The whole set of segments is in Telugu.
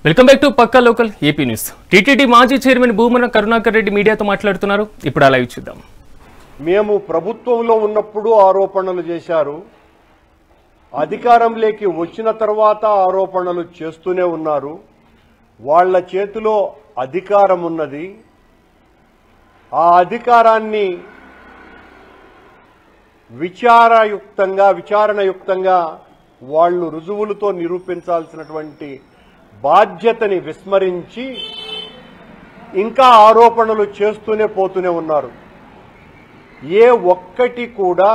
వెల్కమ్ బ్యాక్ టు పక్కా లోకల్ ఏపీ న్యూస్. టీటీడీ మాజీ చైర్మన్ భూమన కరుణాకర్ రెడ్డి మీడియాతో మాట్లాడుతున్నారు. ఇప్పుడు ఆ లైవ్ చూద్దాం. మేము ప్రభుత్వంలో ఉన్నప్పుడు ఆరోపణలు చేశారు, అధికారంలోకి వచ్చిన తర్వాత ఆరోపణలు చేస్తూనే ఉన్నారు. వాళ్ళ చేతిలో అధికారం ఉన్నది. ఆ అధికారాన్ని విచారణయుక్తంగా వాళ్ళు రుజువులతో నిరూపించాల్సినటువంటి బాధ్యతని విస్మరించి ఇంకా ఆరోపణలు చేస్తూనే పోతూనే ఉన్నారు. ఏ ఒక్కటి కూడా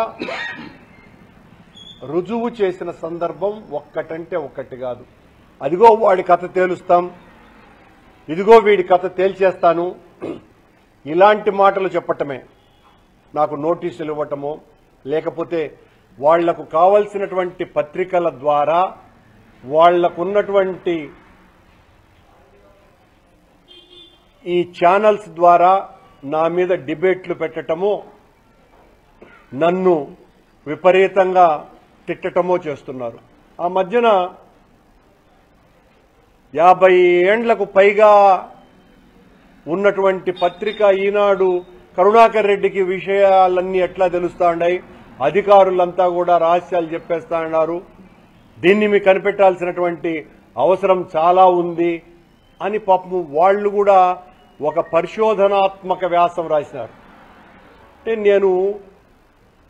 రుజువు చేసిన సందర్భం ఒక్కటంటే ఒక్కటి కాదు. అదిగో వాడి కథ తేలుస్తాం, ఇదిగో వీడి కథ తేల్చేస్తాను, ఇలాంటి మాటలు చెప్పటమే. నాకు నోటీసులు ఇవ్వటమో లేకపోతే వాళ్లకు కావలసినటువంటి పత్రికల ద్వారా వాళ్లకున్నటువంటి ఈ ఛానల్స్ ద్వారా నా మీద డిబేట్లు పెట్టటమో నన్ను విపరీతంగా తిట్టటమో చేస్తున్నారు. ఆ మధ్యన 50 ఏండ్లకు పైగా ఉన్నటువంటి పత్రిక ఈనాడు కరుణాకర్ రెడ్డికి విషయాలన్నీ ఎట్లా తెలుస్తాయి, అధికారులంతా కూడా రహస్యాలు చెప్పేస్తా ఉన్నారు, దీన్ని మీకు కనిపెట్టాల్సినటువంటి అవసరం చాలా ఉంది అని పాపం వాళ్ళు కూడా ఒక పరిశోధనాత్మక వ్యాసం రాసినారు. అంటే నేను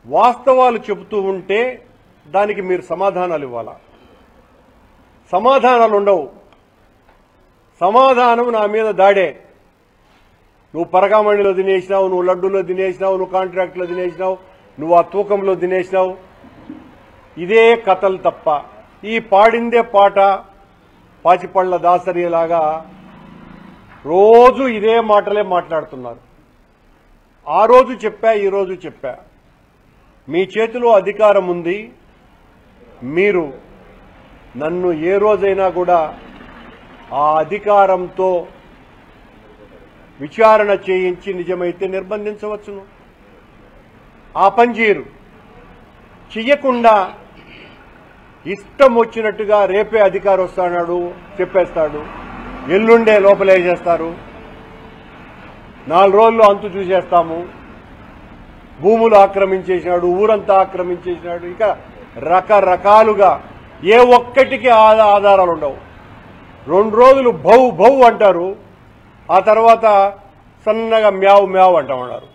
వాస్తవాలు చెబుతూ ఉంటే దానికి మీరు సమాధానాలు ఇవ్వాలా? సమాధానాలు ఉండవు. సమాధానం నా మీద దాడే. నువ్వు పరకామణిలో తినేసినావు, నువ్వు లడ్డూలో తినేసినావు, నువ్వు కాంట్రాక్ట్లో తినేసినావు, నువ్వు ఆ తూకంలో తినేసినావు, ఇదే కథలు తప్ప ఈ పాడిందే పాట పాచిపళ్ల దాసరిలాగా రోజు ఇదే మాటలే మాట్లాడుతున్నారు. ఆ రోజు చెప్పా, ఈ రోజు చెప్పా, మీ చేతిలో అధికారం ఉంది. మీరు నన్ను ఏ రోజైనా కూడా ఆ అధికారంతో విచారణ చేయించి నిజమైతే నిర్బంధించవచ్చును. ఆ పని చేయరు. చెయ్యకుండా ఇష్టం వచ్చినట్టుగా రేపే అధికారం వస్తాడు చెప్పేస్తాడు, ఎల్లుండే లోపలేసేస్తారు, 4 రోజుల్లో అంతు చూసేస్తాము, భూములు ఆక్రమించేసినాడు, ఊరంతా ఆక్రమించేసినాడు, ఇక రకరకాలుగా ఏ ఒక్కటికి ఆధారాలు ఉండవు. 2 రోజులు భౌ భౌ అంటారు, ఆ తర్వాత సన్నగా మ్యావ్ మ్యావ్ అంటామన్నారు.